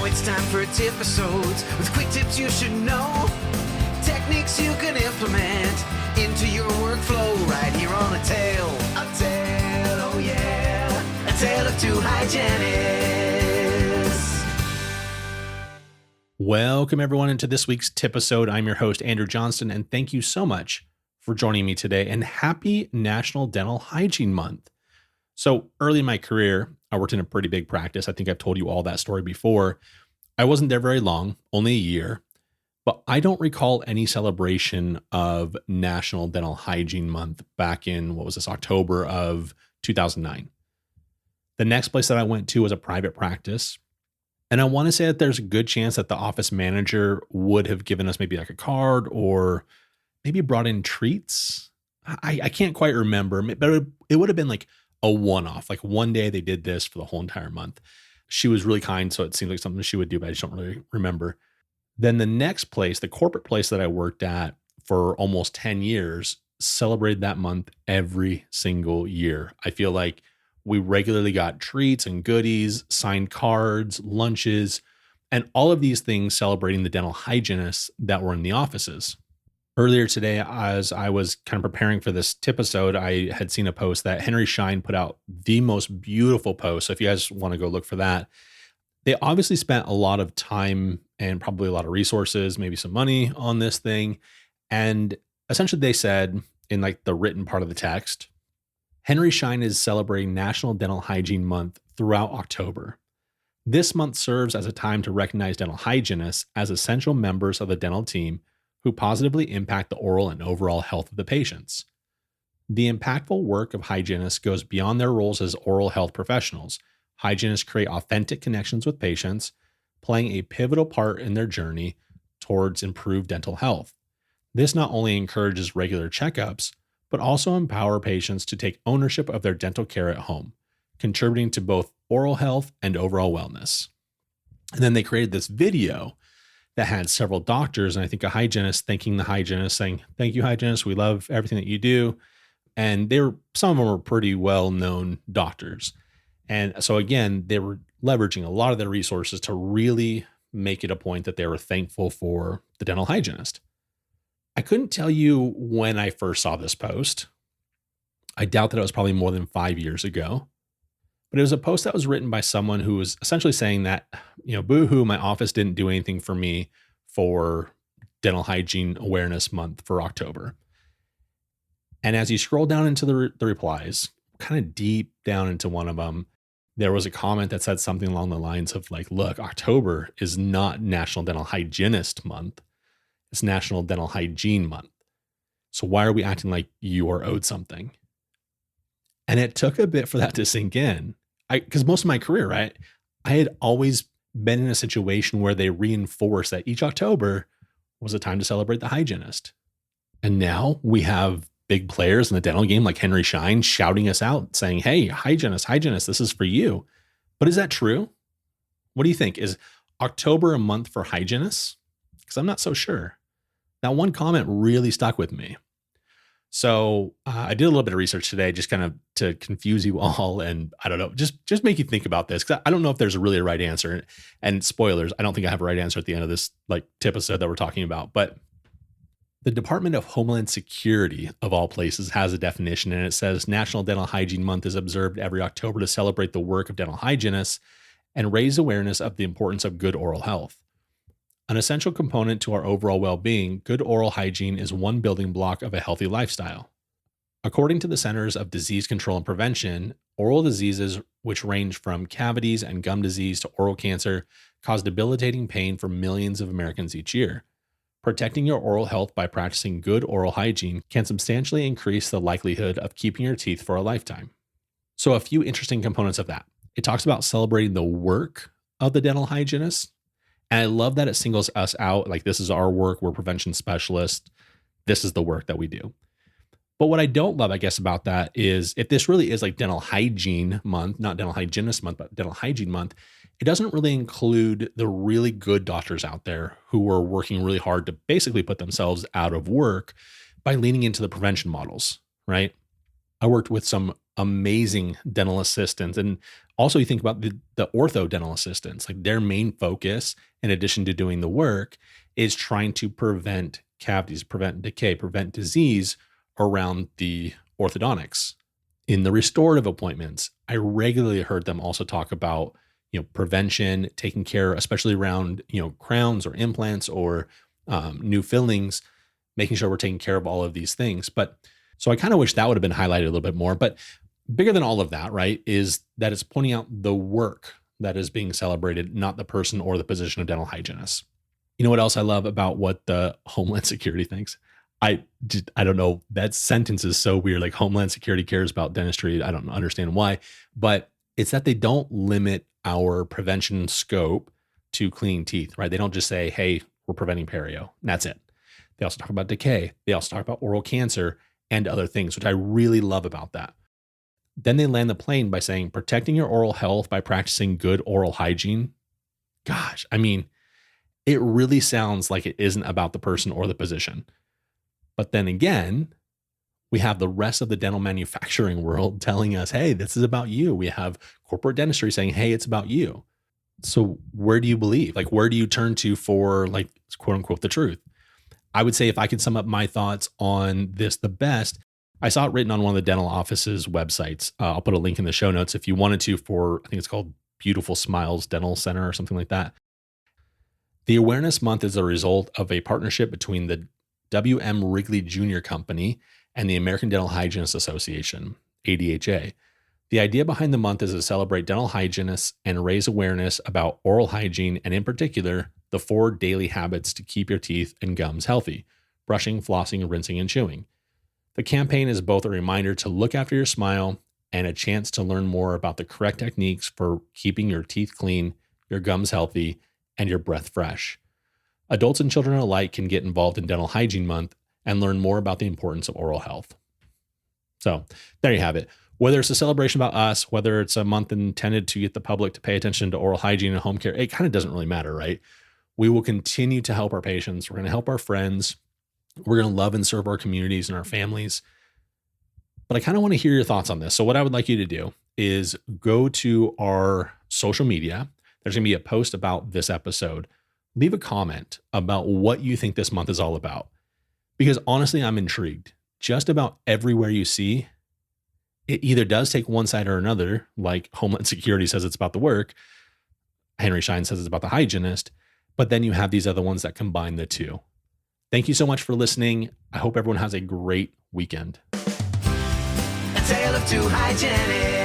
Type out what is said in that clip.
Now it's time for tip-episodes with quick tips you should know. Techniques you can implement into your workflow right here on A Tale, oh yeah, A Tale of Two Hygienists. Welcome everyone into this week's tip-episode. I'm your host, Andrew Johnston, and thank you so much for joining me today, and happy National Dental Hygiene Month. So early in my career, I worked in a pretty big practice. I think I've told you all that story before. I wasn't there very long, only a year, but I don't recall any celebration of National Dental Hygiene Month back in, October of 2009. The next place that I went to was a private practice. And I want to say that there's a good chance that the office manager would have given us maybe like a card or maybe brought in treats. I can't quite remember, but it would have been like a one-off. Like one day they did this for the whole entire month. She was really kind, so it seemed like something she would do, but I just don't really remember. Then the next place, the corporate place that I worked at for almost 10 years, celebrated that month every single year. I feel like we regularly got treats and goodies, signed cards, lunches, and all of these things celebrating the dental hygienists that were in the offices. Earlier today, as I was kind of preparing for this tip-episode, I had seen a post that Henry Schein put out, the most beautiful post. So if you guys want to go look for that, they obviously spent a lot of time and probably a lot of resources, maybe some money on this thing. And essentially they said in like the written part of the text, Henry Schein is celebrating National Dental Hygiene Month throughout October. This month serves as a time to recognize dental hygienists as essential members of the dental team who positively impact the oral and overall health of the patients. The impactful work of hygienists goes beyond their roles as oral health professionals. Hygienists create authentic connections with patients, playing a pivotal part in their journey towards improved dental health. This not only encourages regular checkups, but also empower patients to take ownership of their dental care at home, contributing to both oral health and overall wellness. And then they created this video that had several doctors, and I think a hygienist thanking the hygienist, saying, "Thank you, hygienist. We love everything that you do." And some of them were pretty well-known doctors. And so again, they were leveraging a lot of their resources to really make it a point that they were thankful for the dental hygienist. I couldn't tell you when I first saw this post. I doubt that it was probably more than 5 years ago. But it was a post that was written by someone who was essentially saying that, boo-hoo, my office didn't do anything for me for Dental Hygiene Awareness Month for October. And as you scroll down into the replies, kind of deep down into one of them, there was a comment that said something along the lines of like, look, October is not National Dental Hygienist Month. It's National Dental Hygiene Month. So why are we acting like you are owed something? And it took a bit for that to sink in. Because most of my career, right, I had always been in a situation where they reinforced that each October was a time to celebrate the hygienist. And now we have big players in the dental game like Henry Schein shouting us out saying, "Hey, hygienist, this is for you." But is that true? What do you think? Is October a month for hygienists? Because I'm not so sure. That one comment really stuck with me. So I did a little bit of research today, just kind of to confuse you all. And I don't know, just make you think about this. Cause I don't know if there's really a right answer, and spoilers, I don't think I have a right answer at the end of this like tip episode that we're talking about, but the Department of Homeland Security of all places has a definition, and it says National Dental Hygiene Month is observed every October to celebrate the work of dental hygienists and raise awareness of the importance of good oral health. An essential component to our overall well-being, good oral hygiene is one building block of a healthy lifestyle. According to the Centers of Disease Control and Prevention, oral diseases, which range from cavities and gum disease to oral cancer, cause debilitating pain for millions of Americans each year. Protecting your oral health by practicing good oral hygiene can substantially increase the likelihood of keeping your teeth for a lifetime. So a few interesting components of that. It talks about celebrating the work of the dental hygienist. And I love that it singles us out. Like, this is our work. We're prevention specialists. This is the work that we do. But what I don't love, I guess, about that is if this really is like Dental Hygiene Month, not Dental Hygienist Month, but Dental Hygiene Month, it doesn't really include the really good doctors out there who are working really hard to basically put themselves out of work by leaning into the prevention models, right? I worked with some amazing dental assistants. And also you think about the ortho dental assistants, like their main focus, in addition to doing the work, is trying to prevent cavities, prevent decay, prevent disease around the orthodontics. In the restorative appointments, I regularly heard them also talk about, prevention, taking care, especially around, crowns or implants or new fillings, making sure we're taking care of all of these things. But so I kind of wish that would have been highlighted a little bit more. But bigger than all of that, right, is that it's pointing out the work that is being celebrated, not the person or the position of dental hygienists. You know what else I love about what the Homeland Security thinks? I don't know. That sentence is so weird. Like Homeland Security cares about dentistry. I don't understand why, but it's that they don't limit our prevention scope to cleaning teeth, right? They don't just say, hey, we're preventing perio, and that's it. They also talk about decay. They also talk about oral cancer and other things, which I really love about that. Then they land the plane by saying, protecting your oral health by practicing good oral hygiene. Gosh, I mean, it really sounds like it isn't about the person or the position. But then again, we have the rest of the dental manufacturing world telling us, hey, this is about you. We have corporate dentistry saying, hey, it's about you. So where do you believe? Like, where do you turn to for, like, quote unquote, the truth? I would say if I could sum up my thoughts on this the best, I saw it written on one of the dental office's websites. I'll put a link in the show notes if you wanted to for, I think it's called Beautiful Smiles Dental Center or something like that. The Awareness Month is a result of a partnership between the W.M. Wrigley Jr. Company and the American Dental Hygienist Association, ADHA. The idea behind the month is to celebrate dental hygienists and raise awareness about oral hygiene, and in particular, the 4 daily habits to keep your teeth and gums healthy: brushing, flossing, rinsing, and chewing. The campaign is both a reminder to look after your smile and a chance to learn more about the correct techniques for keeping your teeth clean, your gums healthy, and your breath fresh. Adults and children alike can get involved in Dental Hygiene Month and learn more about the importance of oral health. So there you have it. Whether it's a celebration about us, whether it's a month intended to get the public to pay attention to oral hygiene and home care, it kind of doesn't really matter, right? We will continue to help our patients. We're going to help our friends. We're going to love and serve our communities and our families. But I kind of want to hear your thoughts on this. So what I would like you to do is go to our social media. There's going to be a post about this episode. Leave a comment about what you think this month is all about. Because honestly, I'm intrigued. Just about everywhere you see, it either does take one side or another, like Homeland Security says it's about the work, Henry Schein says it's about the hygienist, but then you have these other ones that combine the two. Thank you so much for listening. I hope everyone has a great weekend. A tale of 2 hygienists.